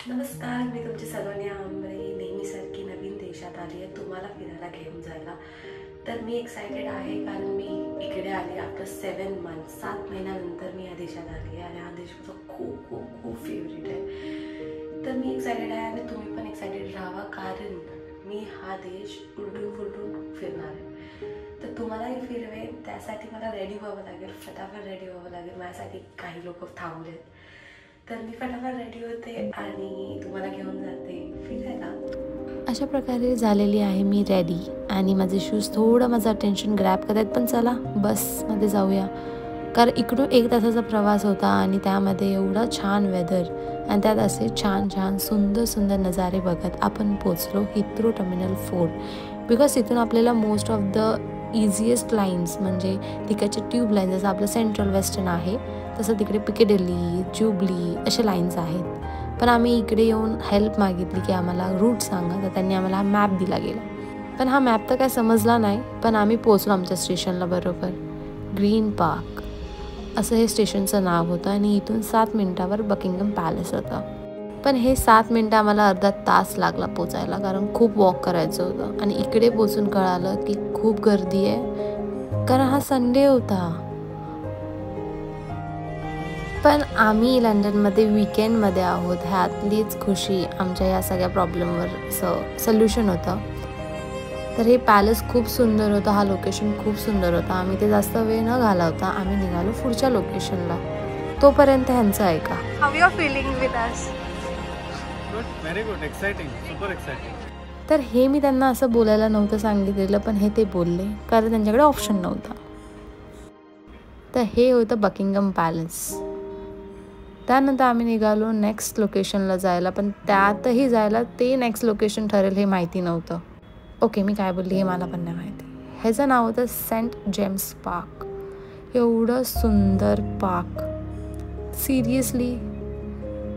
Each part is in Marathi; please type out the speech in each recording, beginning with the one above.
नमस्कार, मी तुमची सलोनी आंबरे नेहमीसारखी नवीन देशात आली आहे तुम्हाला फिरायला घेऊन जायला. तर मी एक्सायटेड आहे कारण मी इकडे आली आफ्टर 7 मंथ्स. 7 महिन्यानंतर मी या देशात आली आहे आणि हा देश माझा खूप खूप खूप फेवरेट आहे. तर मी एक्सायटेड आहे आणि तुम्ही पण एक्सायटेड राहावा कारण मी हा देश उलटून फिरणार आहे. तर तुम्हालाही फिरवेन, त्यासाठी मला रेडी व्हावं लागेल, फटाफट रेडी व्हावं लागेल. माझ्यासाठी काही लोक थांबलेत, तर मी फटाफट रेडी होते आणि तुम्हाला घेऊन जाते फिरायला. अशा प्रकारे झालेली आहे मी रेडी आणि माझे शूज थोडं माझं अटेन्शन ग्रॅब करत आहेत. पण चला बसमध्ये जाऊया, कारण इकडून 1 तासाचा प्रवास होता आणि त्यामध्ये एवढं छान वेदर आणि त्यात असे छान छान सुंदर नजारे बघत आपण पोचलो हिथ्रो टर्मिनल 4. बिकॉज इथून आपल्याला most of the easiest lines म्हणजे तिकडचे ट्यूब लाईन्स, जसं आपलं सेंट्रल वेस्टर्न आहे तसं तिकडे पिकेडेली, जुबली असे लाईन्स आहेत. पण आम्ही इकडे येऊन हेल्प मागितली की आम्हाला रूट सांगा, तर त्यांनी आम्हाला हा मॅप दिला गेला. पण हा मॅप तर काय समजला नाही, पण आम्ही पोचलो आमच्या स्टेशनला बरोबर. ग्रीन पार्क असं हे स्टेशनचं नाव होतं आणि इथून 7 मिनिटावर बकिंगम पॅलेस होतं. पण हे 7 मिनिटं आम्हाला अर्धा तास लागला पोचायला, कारण खूप वॉक करायचं होतं. आणि इकडे पोचून कळालं की खूप गर्दी आहे, कारण हा संडे होता. पण आम्ही लंडनमध्ये वीकेंडमध्ये आहोत, ह्यातलीच खुशी आमच्या या सगळ्या प्रॉब्लेमवर सोल्युशन होतं. तर हे पॅलेस खूप सुंदर होतं, हा लोकेशन खूप सुंदर होता. आम्ही ते जास्त वेळ न घालवता आम्ही निघालो पुढच्या लोकेशनला. तोपर्यंत ह्यांचं ऐका. How you are feeling with us? Good, very good, exciting, super exciting. तर हे मी त्यांना असं बोलायला नव्हतं सांगितलेलं, पण हे ते बोलले कारण त्यांच्याकडे ऑप्शन नव्हता. तर हे होतं बकिंगम पॅलेस. त्यानंतर आम्ही निघालो नेक्स्ट लोकेशनला जायला, पण त्यातही जायला ते नेक्स्ट लोकेशन ठरेल हे माहिती नव्हतं. ओके, मी काय बोलली हे मला पण नाही माहिती. ह्याचं नाव होतं सेंट जेम्स पार्क. एवढं सुंदर पार्क, सिरियसली.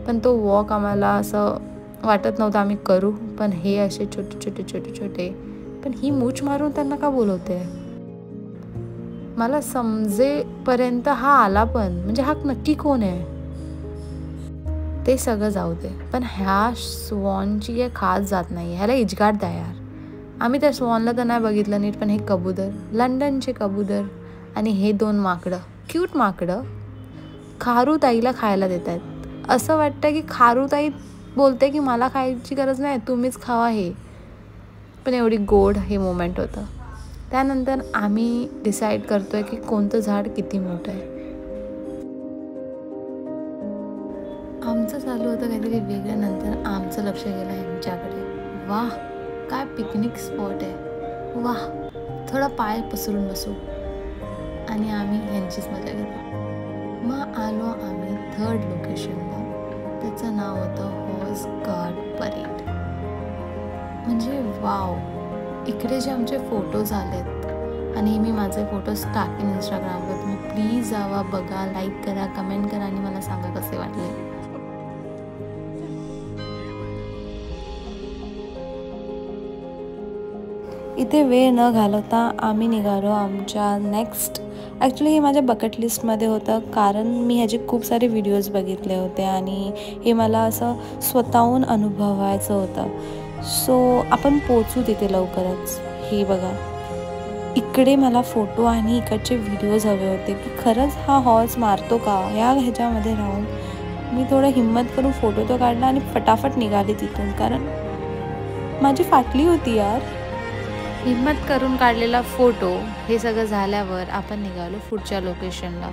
पण तो वॉक आम्हाला असं वाटत नव्हतं आम्ही करू. पण हे असे छोटे, पण ही मूछ मारून त्यांना का बोलवते मला समजेपर्यंत हा आला पण, म्हणजे हा नक्की कोण आहे ते सगळं जाऊ दे. पण ह्या स्वॉनची काही खास जात नाही, ह्याला इजगाट द्या यार. आम्ही त्या स्वॉनला तर नाही बघितलं नीट, पण हे कबूतर, लंडनचे कबूतर आणि हे 2 माकडं, क्यूट माकडं खारुताईला खायला देत आहेत. असं वाटतं की खारुताई बोलते की मला खायची गरज नाही, तुम्हीच खावा हे. पण एवढी गोड हे मोमेंट होतं. त्यानंतर आम्ही डिसाईड करतोय की कोणतं झाड किती मोठं आहे. आमचं चालू होतं काहीतरी वेगळं, नंतर आमचं लक्ष गेलं ह्यांच्याकडे. वाह, काय पिकनिक स्पॉट आहे, वाह. थोडा पाय पसरून बसू आणि आम्ही ह्यांचीच मजा घेतो. मग आलो आम्ही 3rd लोकेशनला. त्याचं नाव होतं हॉर्स गार्ड परेड. म्हणजे वाव, इकडे जे आमचे फोटोज आलेत आणि मी माझे फोटोज टाकेन इंस्टाग्रामवर. तुम्ही प्लीज जावा, बघा, लाईक करा, कमेंट करा आणि मला सांगा कसे वाटले. इथे वेळ न घालवता आम्ही निघालो आमच्या नेक्स्ट. ॲक्च्युली हे माझ्या बकेट लिस्टमध्ये होतं, कारण मी ह्याचे खूप सारे व्हिडिओज बघितले होते आणि हे मला असं स्वतःहून अनुभवायचं होतं. सो आपण पोचू तिथे लवकरच. हे बघा, इकडे मला फोटो आणि इकडचे व्हिडिओज हवे होते की खरंच हा हॉर्स मारतो का ह्याच्यामध्ये राहून. मी थोडं हिम्मत करून फोटो तो काढला आणि फटाफट निघाले तिथून, कारण माझी फाटली होती यार. हिम्मत करून काढलेला फोटो हे सगळं झाल्यावर आपण निघालो पुढच्या लोकेशनला.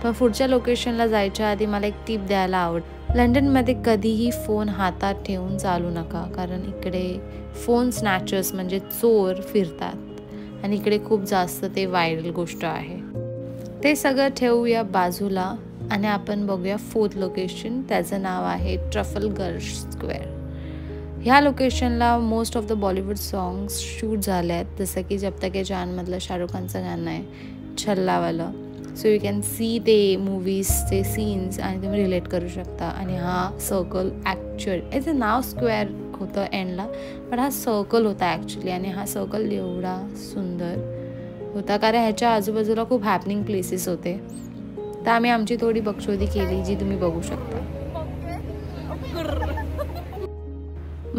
पण पुढच्या लोकेशनला जायच्या आधी मला एक टिप द्यायला आवडेल. लंडनमध्ये कधीही फोन हातात ठेवून चालू नका, कारण इकडे फोन स्नॅचर्स म्हणजे चोर फिरतात आणि इकडे खूप जास्त ते व्हायरल गोष्ट आहे. ते सगळं ठेवूया बाजूला आणि आपण बघूया 4th लोकेशन. त्याचं नाव आहे ट्रफलगर स्क्वेअर. ह्या लोकेशनला most of the Bollywood songs shoot झाले आहेत, जसं की जब तक है जानमधलं शाहरुख खानचं गाणं आहे छल्लावालं. सो यू कॅन सी ते मूवीजचे सीन्स आणि तुम्ही रिलेट करू शकता. आणि हा सर्कल ॲक्च्युअल, याचं नाव स्क्वेअर होतं एंडला, पण हा सर्कल होता ॲक्च्युली. आणि हा सर्कल एवढा सुंदर होता कारण ह्याच्या आजूबाजूला खूप हॅपनिंग प्लेसेस होते. तर आम्ही आमची थोडी बकशोदी केली, जी तुम्ही बघू शकता.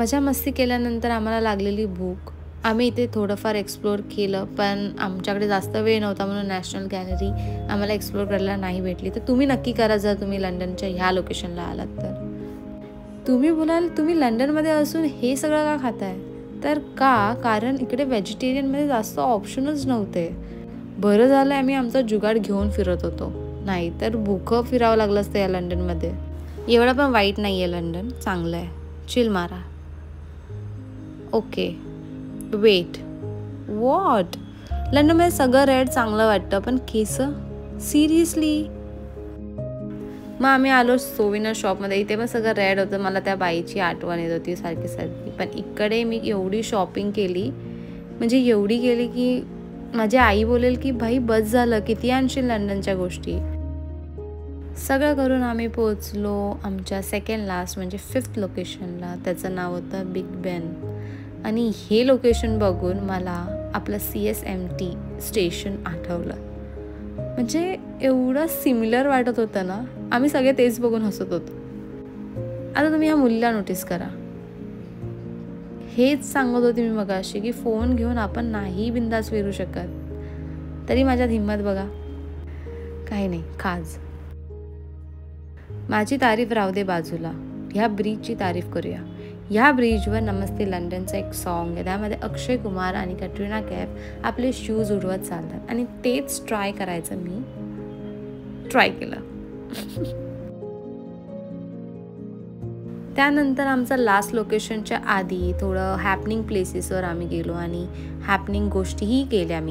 मजा मस्ती केल्यानंतर आम्हाला लागलेली भूक. आम्ही इथे थोडंफार एक्सप्लोअर केलं, पण आमच्याकडे जास्त वेळ नव्हता म्हणून नॅशनल गॅलरी आम्हाला एक्सप्लोअर करायला नाही भेटली. तर तुम्ही नक्की करा जर तुम्ही लंडनच्या ह्या लोकेशनला आलात तर. तुम्ही बोलाल तुम्ही लंडनमध्ये असून हे सगळं का खाताय? तर कारण इकडे व्हेजिटेरियनमध्ये जास्त ऑप्शनच नव्हते. बरं झालं आम्ही आमचा जुगाड घेऊन फिरत होतो, नाही तर भूकं फिरावं लागलं असतं या लंडनमध्ये. एवढं पण वाईट नाही आहे लंडन, चांगलं आहे. चिल मारा. Okay wait, what? लंडनमध्ये सगळं रेड चांगलं वाटतं, पण केस सिरियसली? मग आम्ही आलो सोविनर शॉपमध्ये. इथे पण सगळं रेड होतं. मला त्या बाईची आठवण येत होती सारखी सारखी. पण इकडे मी एवढी शॉपिंग केली, म्हणजे एवढी केली की माझी आई बोलेल की भाई बस झालं, किती आणशील लंडनच्या गोष्टी. सगळं करून आम्ही पोहोचलो आमच्या सेकंड लास्ट म्हणजे 5th लोकेशनला. त्याचं नाव होतं बिग बेन. आणि हे लोकेशन बघून मला आपलं CSMT स्टेशन आठवलं. म्हणजे एवढं सिमिलर वाटत होतं ना, आम्ही सगळे तेच बघून हसत होतो. आता तुम्ही ह्या मुलीला नोटीस करा. हेच सांगत होती मी मगाशी की फोन घेऊन आपण नाही बिंदास फिरू शकत, तरी माझ्यात हिंमत बघा. काही नाही, खाज. माझी तारीफ राहू दे बाजूला, ह्या ब्रिजची तारीफ करूया. ह्या ब्रिजवर नमस्ते लंडनचं एक सॉन्ग आहे. त्यामध्ये अक्षय कुमार आणि कॅटरीना कैफ आपले शूज उडवत चालतात आणि तेच ट्राय करायचं मी ट्राय केलं. त्यानंतर आमचं लास्ट लोकेशनच्या आधी थोडं हॅपनिंग प्लेसेसवर आम्ही गेलो आणि हॅपनिंग गोष्टीही केल्या.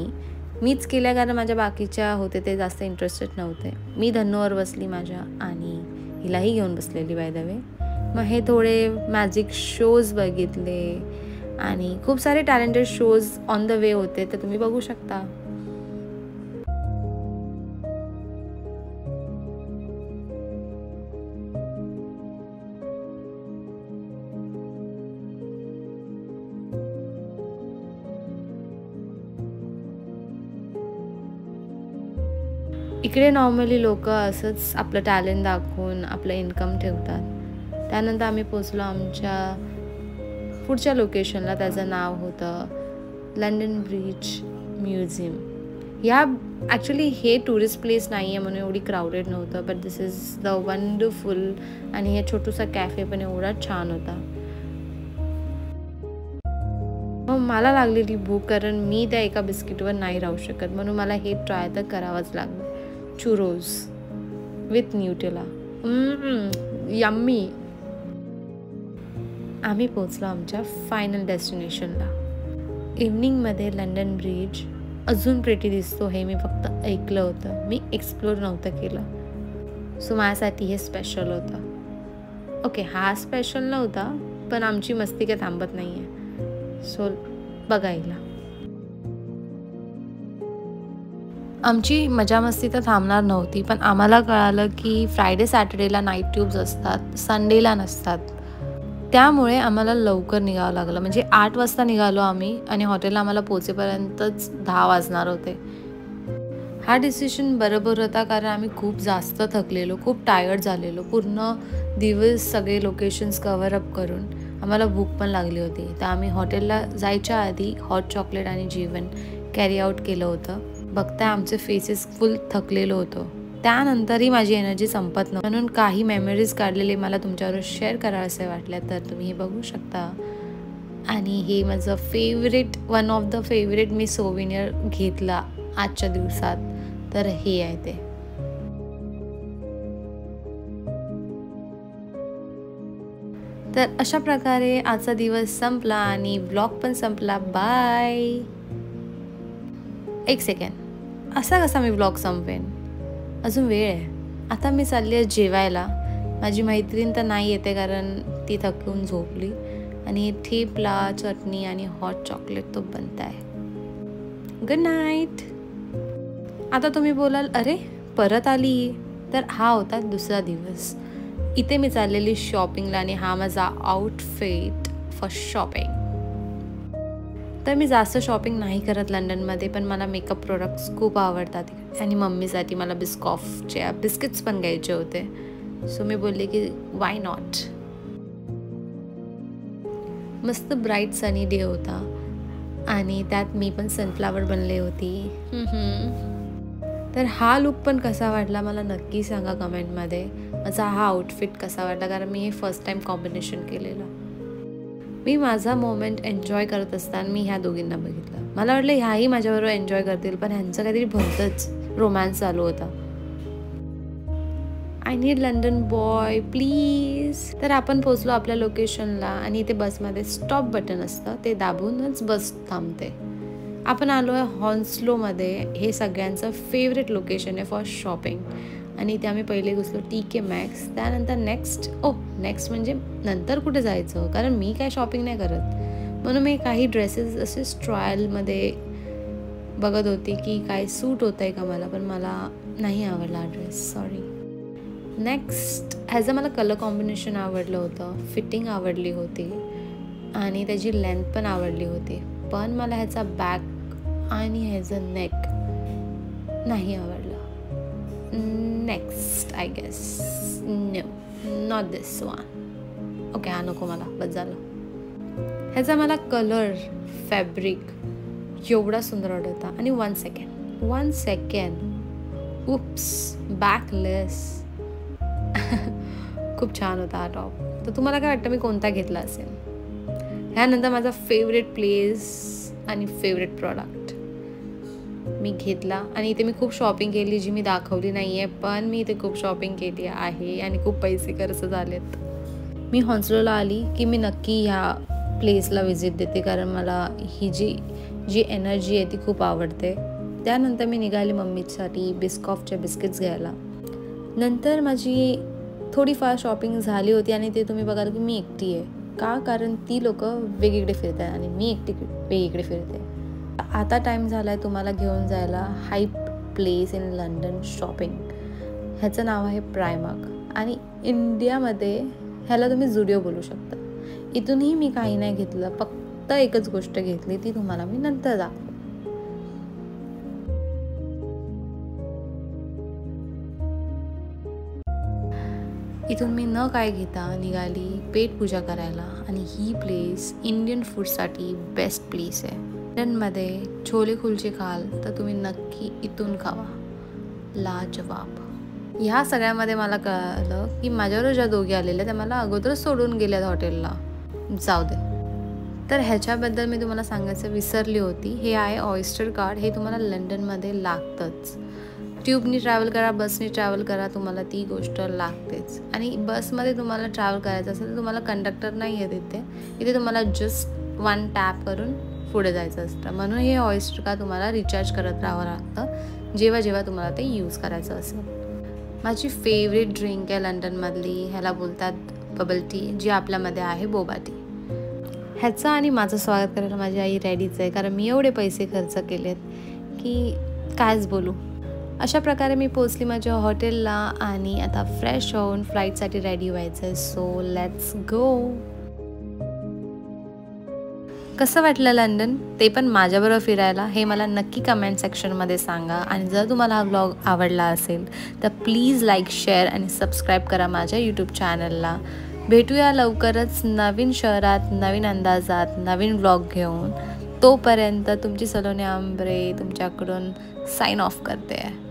मीच केल्या कारण माझ्या बाकीच्या होते ते जास्त इंटरेस्टेड नव्हते. मी धन्नोवर बसली माझ्या आणि हिलाही घेऊन बसलेली बाय द वे. मग हे थोडे मॅजिक शोज बघितले आणि खूप सारे talented shows on the way होते, तर तुम्ही बघू शकता. इकडे नॉर्मली लोक असंच आपलं टॅलेंट दाखवून आपलं इन्कम ठेवतात. त्यानंतर आम्ही पोचलो आमच्या पुढच्या लोकेशनला. त्याचं नाव होतं लंडन ब्रिज म्युझियम. ह्या ॲक्च्युली हे टुरिस्ट प्लेस नाही आहे म्हणून एवढी क्राऊडेड नव्हतं, but this is the wonderful. आणि हे छोटूसा कॅफे पण एवढा छान होता. मग मला लागलेली भूक, कारण मी त्या एका बिस्किटवर नाही राहू शकत, म्हणून मला हे ट्राय तर करावंच लागलं. चुरोज विथ न्यूटेला, यम्मी. आम्ही पोचलो आमच्या फायनल डेस्टिनेशनला. इव्हनिंगमध्ये लंडन ब्रिज अजून प्रेटी दिसतो हे मी फक्त ऐकलं होतं, मी एक्सप्लोर नव्हतं केलं. सो माझ्यासाठी हे स्पेशल होतं. ओके, हा स्पेशल नव्हता, पण आमची मस्ती काही थांबत नाही आहे. सो बघायला आमची मजा मस्ती तर थांबणार नव्हती, पण आम्हाला कळालं की फ्रायडे सॅटर्डेला नाईट ट्यूब्स असतात, संडेला नसतात. त्यामुळे आम्हाला लवकर निघावं लागलं. म्हणजे 8 वाजता निघालो आम्ही आणि हॉटेलला आम्हाला पोचेपर्यंतच 10 वाजणार होते. हा डिसिजन बरोबर होता, कारण आम्ही खूप जास्त थकलेलो, खूप टायर्ड झालेलो. पूर्ण दिवस सगळे लोकेशन्स कव्हर अप करून आम्हाला भूक पण लागली होती. तर आम्ही हॉटेलला जायच्या आधी हॉट चॉकलेट आणि जेवण कॅरी आउट केलं होतं. बघताय आमचे फेसेस फुल थकलेलो होतो. त्यानंतरही माझी एनर्जी संपत नव्हती, म्हणून काही मेमरीज काढलेले मला तुमच्यावर शेअर करावंसे वाटल्या, तर तुम्ही हे बघू शकता. आणि हे माझं favourite, one of the favourite me souvenir घेतला आजच्या दिवसात, तर हे आहे ते. तर अशा प्रकारे आजचा दिवस संपला आणि ब्लॉग पण संपला. बाय. एक सेकंड, असा कसा मी ब्लॉग संपवेन? अजून वेळ आहे. आता मी चालली आहे जेवायला. माझी मैत्रीण तर नाही येते कारण ती थकून झोपली. आणि ठेपला, चटणी आणि हॉट चॉकलेट तो बनत आहे. Good night. आता तुम्ही बोलाल अरे परत आली, तर हा होता दुसरा दिवस. इथे मी चाललेली शॉपिंगला आणि हा माझा आउटफिट फॉर शॉपिंग. तर मी जास्त शॉपिंग नाही करत लंडनमध्ये, पण मला मेकअप प्रोडक्ट्स खूप आवडतात. आणि मम्मीसाठी मला बिस्कॉफचे बिस्किट्स पण घ्यायचे होते. सो मी बोलले की वाय नॉट. मस्त ब्राईट सनी डे होता आणि त्यात मी पण सनफ्लावर बनले होती. तर हा लुक पण कसा वाटला मला नक्की सांगा कमेंटमध्ये. माझा हा आउटफिट कसा वाटला, कारण मी हे फर्स्ट टाइम कॉम्बिनेशन केलेलं. मी माझा मोमेंट एन्जॉय करत असताना मी ह्या दोघींना बघितलं. मला वाटलं ह्याही माझ्याबरोबर एन्जॉय करतील, पण ह्यांचं काहीतरी भलतंच रोमॅन्स चालू होता. I need London boy please. तर आपण पोचलो आपल्या लोकेशनला आणि इथे बसमध्ये स्टॉप बटन असतं, ते दाबूनच बस थांबते. आपण आलो आहे हॉन्सलोमध्ये. हे सगळ्यांचं फेवरेट लोकेशन आहे फॉर शॉपिंग. आणि इथे आम्ही पहिले घुसलो TK Maxx. त्यानंतर नेक्स्ट म्हणजे नंतर कुठे जायचं, कारण मी काय शॉपिंग नाही करत. म्हणून मी काही ड्रेसेस असे ट्रायलमध्ये बघत होते की काय सूट होत आहे का मला, पण मला नाही आवडला ड्रेस, सॉरी. नेक्स्ट ह्याचं मला कलर कॉम्बिनेशन आवडलं होतं, फिटिंग आवडली होती आणि त्याची लेंथ पण आवडली होती. पण मला ह्याचा बॅक आणि ह्याचं नेक नाही आवडलं. Next I guess no, not this one. Okay, हा नको मला, बस झालं. ह्याचा मला कलर, फॅब्रिक एवढा सुंदर वाटत होता. आणि वन सेकंड उप्स, बॅकलेस. खूप छान होता हा टॉप. तर तुम्हाला काय वाटतं मी कोणता घेतला असेल? ह्यानंतर माझा फेवरेट प्लेस आणि फेवरेट प्रॉडक्ट मी घेतला. आणि इथे मी खूप शॉपिंग केली जी मी दाखवली नाही आहे, पण मी इथे खूप शॉपिंग केली आहे आणि खूप पैसे खर्च झालेत. मी हॉन्सलोला आली की मी नक्की ह्या प्लेसला व्हिजिट देते, कारण मला ही जी एनर्जी आहे ती खूप आवडते. त्यानंतर मी निघाली मम्मीसाठी बिस्कॉफचे बिस्किट्स घ्यायला. नंतर माझी थोडीफार शॉपिंग झाली होती आणि ते तुम्ही बघाल की मी एकटी आहे. का? कारण ती लोक वेगवेगळे फिरत आहेत आणि मी एकटी वेगवेगळे फिरते. आता टाईम झाला आहे तुम्हाला घेऊन जायला hype place in London shopping. ह्याचं नाव आहे प्रायमार्क आणि इंडियामध्ये ह्याला तुम्ही झुडिओ बोलू शकता. इथूनही मी काही नाही घेतलं, फक्त एकच गोष्ट घेतली, ती तुम्हाला मी नंतर दाखवते. इथून मी न काय घेता निघाली पेट पूजा करायला. आणि ही प्लेस इंडियन फूडसाठी बेस्ट प्लेस आहे. लंडनमध्ये छोले कुलचे खाल तर तुम्ही नक्की इथून खावा, लाजवाब. ह्या सगळ्यामध्ये मला कळलं की माझ्यावर ज्या दोघी आलेल्या त्या मला अगोदरच सोडून गेल्यात हॉटेलला. जाऊ दे. तर ह्याच्याबद्दल मी तुम्हाला सांगायचं विसरली होती. हे आहे ऑयस्टर कार्ड. हे तुम्हाला लंडनमध्ये लागतंच. ट्यूबनी ट्रॅव्हल करा, बसनी ट्रॅव्हल करा, तुम्हाला ती गोष्ट लागतेच. आणि बसमध्ये तुम्हाला ट्रॅव्हल करायचं असेल तर तुम्हाला कंडक्टर नाही आहे इथे तुम्हाला जस्ट वन टॅप करून पुढे जायचं असतं. म्हणून हे ऑयस्टर कार्ड तुम्हाला रिचार्ज करत राहावं लागतं जेव्हा तुम्हाला ते यूज करायचं असेल. माझी फेवरेट ड्रिंक आहे लंडनमधली, ह्याला बोलतात बबल टी, जी आपल्यामध्ये आहे बोबा टी. ह्याचं आणि माझं स्वागत करायला माझी आई रेडीच आहे, कारण मी एवढे पैसे खर्च केलेत की कायच बोलू. अशा प्रकारे मी पोचली माझ्या हॉटेलला आणि आता फ्रेश होऊन फ्लाईटसाठी रेडी व्हायचं आहे. So let's go. कसं वाटलं लंडन, ते पण माझ्याबरोबर फिरायला, हे मला नक्की कमेंट सेक्शनमध्ये सांगा. आणि जर तुम्हाला हा व्लॉग आवडला असेल तर प्लीज लाईक, शेअर आणि सबस्क्राईब करा माझ्या यूट्यूब चॅनलला. भेटूया लवकरच नवीन शहरात, नवीन अंदाजात, नवीन व्लॉग घेऊन. तोपर्यंत तुमची सलोनी आंबरे तुमच्याकडून साइन ऑफ करते आहे.